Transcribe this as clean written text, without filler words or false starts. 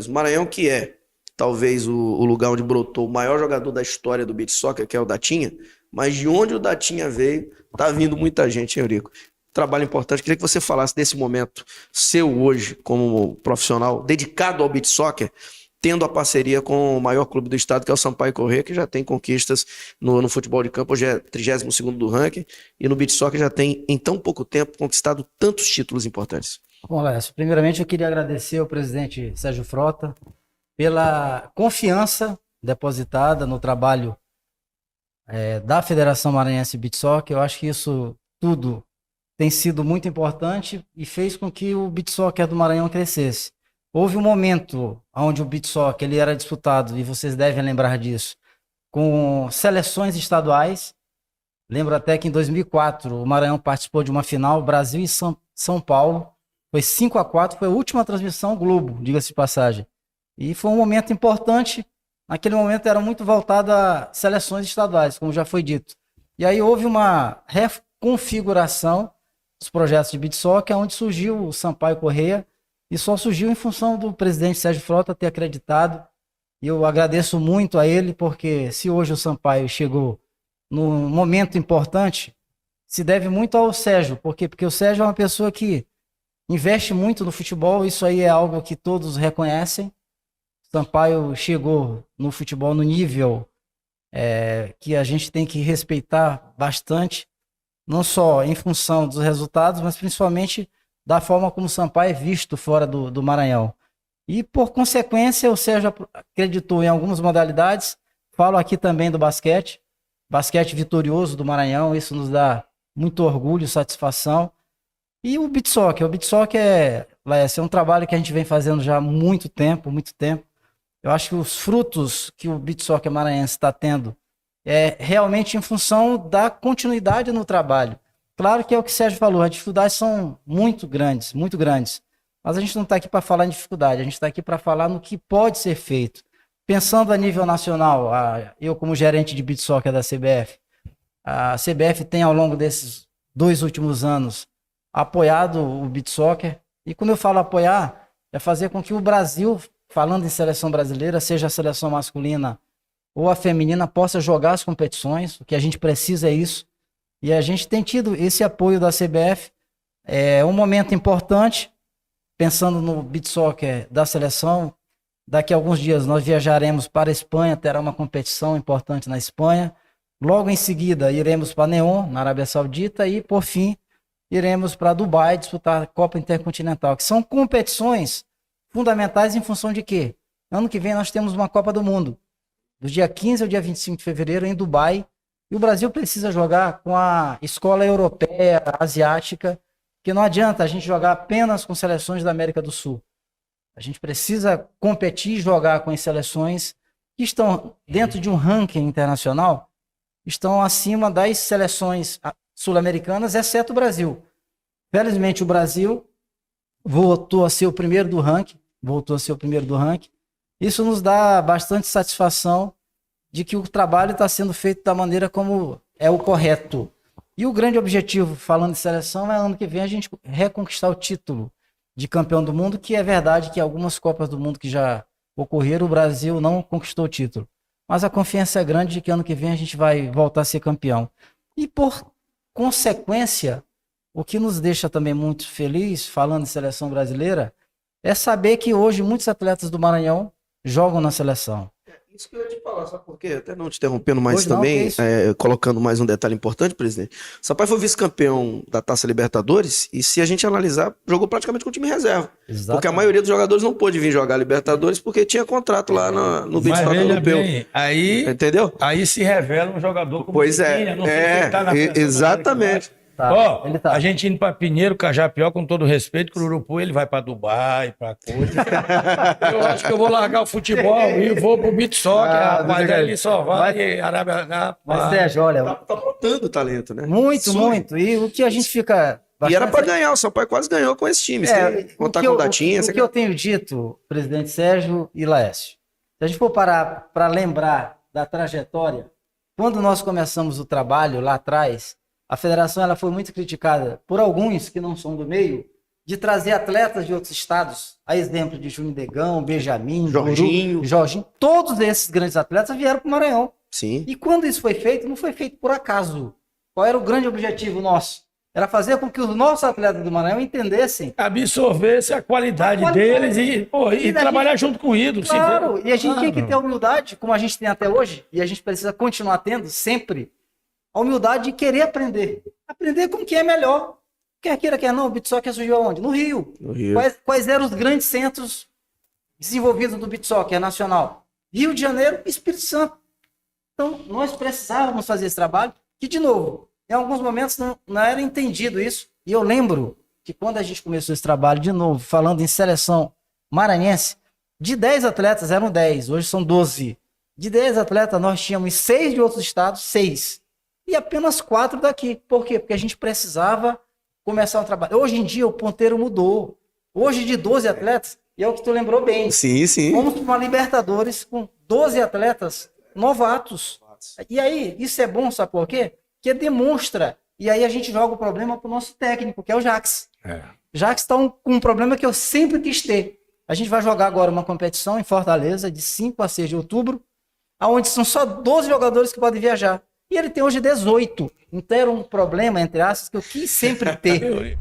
Libertadores. Maranhão, que é talvez o lugar onde brotou o maior jogador da história do beach soccer, que é o Datinha, mas de onde o Datinha veio, tá vindo muita gente, Eurico. Trabalho importante. Queria que você falasse desse momento seu hoje, como profissional, dedicado ao beach soccer, tendo a parceria com o maior clube do estado, que é o Sampaio Corrêa, que já tem conquistas no futebol de campo, hoje é 32º do ranking, e no beach soccer já tem, em tão pouco tempo, conquistado tantos títulos importantes. Bom, Lécio, primeiramente eu queria agradecer ao presidente Sérgio Frota pela confiança depositada no trabalho da Federação Maranhense Beach Soccer. Eu acho que isso tudo tem sido muito importante e fez com que o beach soccer do Maranhão crescesse. Houve um momento onde o beach soccer ele era disputado, e vocês devem lembrar disso, com seleções estaduais. Lembro até que em 2004 o Maranhão participou de uma final, Brasil e São Paulo. Foi 5-4, foi a última transmissão Globo, diga-se de passagem. E foi um momento importante. Naquele momento era muito voltado a seleções estaduais, como já foi dito. E aí houve uma reconfiguração dos projetos de beach soccer, onde surgiu o Sampaio Corrêa, e só surgiu em função do presidente Sérgio Frota ter acreditado. E eu agradeço muito a ele, porque se hoje o Sampaio chegou num momento importante, se deve muito ao Sérgio. Por quê? Porque o Sérgio é uma pessoa que investe muito no futebol, isso aí é algo que todos reconhecem. Sampaio chegou no futebol no nível que a gente tem que respeitar bastante, não só em função dos resultados, mas principalmente da forma como o Sampaio é visto fora do Maranhão. E, por consequência, o Sérgio acreditou em algumas modalidades. Falo aqui também do basquete vitorioso do Maranhão, isso nos dá muito orgulho e satisfação. E o beach soccer é um trabalho que a gente vem fazendo já há muito tempo, muito tempo. Eu acho que os frutos que o beach soccer maranhense está tendo é realmente em função da continuidade no trabalho. Claro que é o que o Sérgio falou, as dificuldades são muito grandes, mas a gente não está aqui para falar em dificuldade, a gente está aqui para falar no que pode ser feito. Pensando a nível nacional, eu como gerente de beach soccer da CBF, a CBF tem ao longo desses 2 últimos anos apoiado o beach soccer, e quando eu falo apoiar, é fazer com que o Brasil, falando em seleção brasileira, seja a seleção masculina ou a feminina, possa jogar as competições. O que a gente precisa é isso. E a gente tem tido esse apoio da CBF. É um momento importante, pensando no beach soccer da seleção. Daqui a alguns dias nós viajaremos para a Espanha, terá uma competição importante na Espanha. Logo em seguida iremos para Neom, na Arábia Saudita, e por fim iremos para Dubai disputar a Copa Intercontinental, que são competições fundamentais em função de quê? Ano que vem nós temos uma Copa do Mundo, do dia 15 ao dia 25 de fevereiro em Dubai, e o Brasil precisa jogar com a escola europeia, asiática, que não adianta a gente jogar apenas com seleções da América do Sul. A gente precisa competir e jogar com as seleções que estão dentro de um ranking internacional, estão acima das seleções sul-americanas, exceto o Brasil. Felizmente o Brasil voltou a ser o primeiro do ranking, Isso nos dá bastante satisfação de que o trabalho está sendo feito da maneira como é o correto. E o grande objetivo, falando de seleção, é ano que vem a gente reconquistar o título de campeão do mundo, que é verdade que algumas Copas do Mundo que já ocorreram, o Brasil não conquistou o título. Mas a confiança é grande de que ano que vem a gente vai voltar a ser campeão. E por consequência, o que nos deixa também muito feliz, falando de seleção brasileira, é saber que hoje muitos atletas do Maranhão jogam na seleção. Isso que eu ia te falar, sabe por quê? Até não te interrompendo, mas Pois não, também que é colocando mais um detalhe importante, presidente. O Sampaio foi vice-campeão da Taça Libertadores e, se a gente analisar, jogou praticamente com o time reserva. Exatamente. Porque a maioria dos jogadores não pôde vir jogar Libertadores porque tinha contrato lá no Beach Soccer Europeu. Bem, aí, entendeu? Aí se revela um jogador como Pois é, não sei se ele tá na seleção exatamente. Tá, Ó, ele tá. a gente indo pra Pinheiro, Cajapió, com todo respeito, que o Urupu ele vai pra Dubai, pra coisa. Eu acho que eu vou largar o futebol e vou pro beach soccer, rapaz, ele só vai Arábia. Mas, Sérgio, olha, Tá botando talento, né? muito. E o que a gente fica... E era pra ganhar, o Sampaio quase ganhou com esse time. Contar com o Datinha. O que eu tenho dito, presidente Sérgio e Laércio, se a gente for parar para lembrar da trajetória, quando nós começamos o trabalho lá atrás, a federação ela foi muito criticada por alguns que não são do meio, de trazer atletas de outros estados, a exemplo de Júnior Negão, Benjamin, Jorginho. Jorginho, todos esses grandes atletas vieram para o Maranhão. Sim. E quando isso foi feito, não foi feito por acaso. Qual era o grande objetivo nosso? Era fazer com que os nossos atletas do Maranhão entendessem. Absorvesse a qualidade deles e trabalhar junto com o ídolo. Claro, e a gente tinha que ter humildade, como a gente tem até hoje, e a gente precisa continuar tendo sempre, a humildade de querer aprender. Aprender com quem é melhor. Quer queira, quer não, o beat soccer surgiu aonde? No Rio. No Rio. Quais eram os grandes centros desenvolvidos do beat soccer nacional? Rio de Janeiro e Espírito Santo. Então, nós precisávamos fazer esse trabalho, que, de novo, em alguns momentos não era entendido isso. E eu lembro que quando a gente começou esse trabalho, de novo, falando em seleção maranhense, de 10 atletas, eram 10, hoje são 12. De 10 atletas, nós tínhamos 6 de outros estados, 6. E apenas 4 daqui. Por quê? Porque a gente precisava começar o trabalho. Hoje em dia, o ponteiro mudou. Hoje, de 12 atletas, e é o que tu lembrou bem. Sim, sim. Fomos para uma Libertadores com 12 atletas novatos. E aí, isso é bom, sabe por quê? Porque demonstra. E aí a gente joga o problema para o nosso técnico, que é o Jax. Jax está com um problema que eu sempre quis ter. A gente vai jogar agora uma competição em Fortaleza, de 5 a 6 de outubro, onde são só 12 jogadores que podem viajar. E ele tem hoje 18. Então era um problema, entre aspas, que eu quis sempre ter.